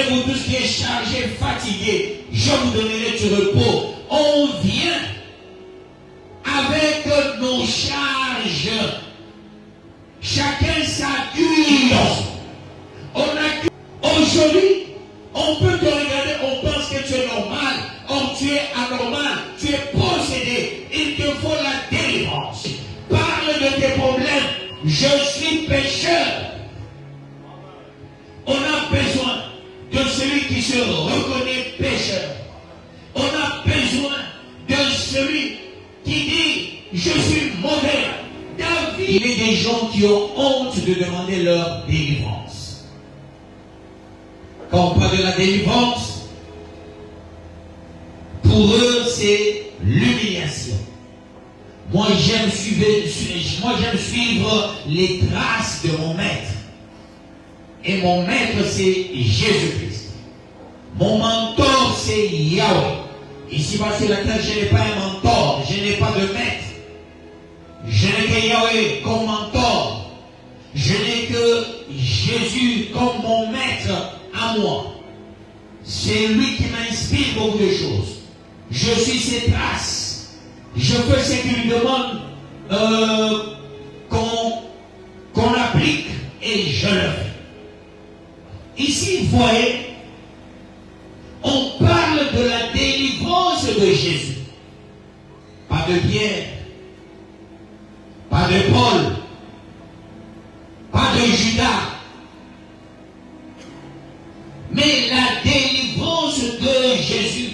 vous tous qui êtes chargés, fatigués, je vous donnerai du repos. On vient avec nos charges. Chacun sa huile. Aujourd'hui, on peut te regarder, on pense que tu es normal. Or tu es anormal, tu es possédé. Il te faut la délivrance. Parle de tes problèmes. Je suis pécheur. On a besoin de celui qui se reconnaît pécheur. On a besoin de celui qui dit je suis mauvais. David, il y a des gens qui ont honte de demander leur délivrance. Quand on parle de la délivrance, pour eux c'est l'humiliation. Moi j'aime suivre les traces de mon maître. Et mon maître c'est Jésus-Christ. Mon mentor c'est Yahweh. Ici bas sur la terre, je n'ai pas un mentor, je n'ai pas de maître. Je n'ai que Yahweh comme mentor. Je n'ai que Jésus comme mon maître à moi. C'est lui qui m'inspire beaucoup de choses. Je suis ses traces. Je fais ce qu'il lui demande qu'on applique et je le fais. Ici, vous voyez, on parle de la délivrance de Jésus. Pas de Pierre, pas de Paul, pas de Judas. Mais la délivrance de Jésus.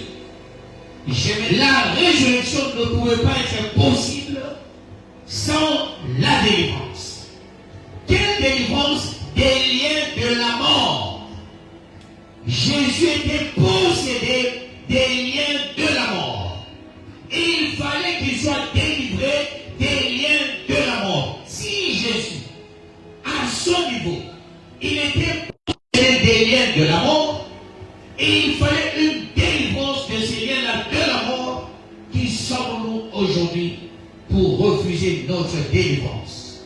La résurrection ne pouvait pas être possible sans la délivrance. Quelle délivrance? Des liens de la mort. Jésus était possédé des liens de la mort. Il fallait qu'il soit délivré des liens de la mort. Si Jésus, à son niveau, il était possédé des liens de la mort, et il fallait une délivrance de ces liens-là de la mort. Qui sommes-nous aujourd'hui pour refuser notre délivrance?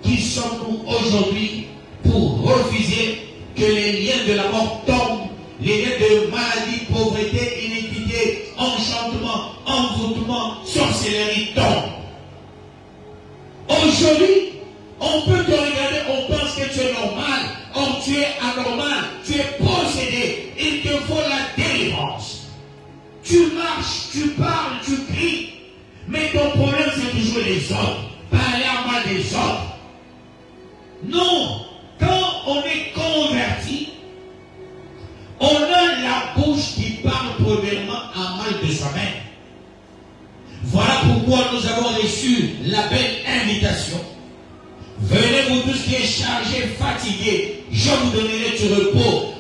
Qui sommes-nous aujourd'hui pour refuser que les liens de la mort tombent, les liens de maladie, pauvreté, iniquité, enchantement, envoûtement, sorcellerie tombent? Aujourd'hui, on peut te regarder, on pense que tu es normal, or tu es anormal, tu es possédé, il te faut la délivrance. Tu marches, tu parles, tu cries, mais ton problème c'est toujours les autres, parler en mal des autres. Non, quand on est converti, on a la bouche qui parle premièrement en mal de soi-même. Voilà pourquoi nous avons reçu la belle invitation. Venez vous tous qui êtes chargés, fatigués, je vous donnerai du repos.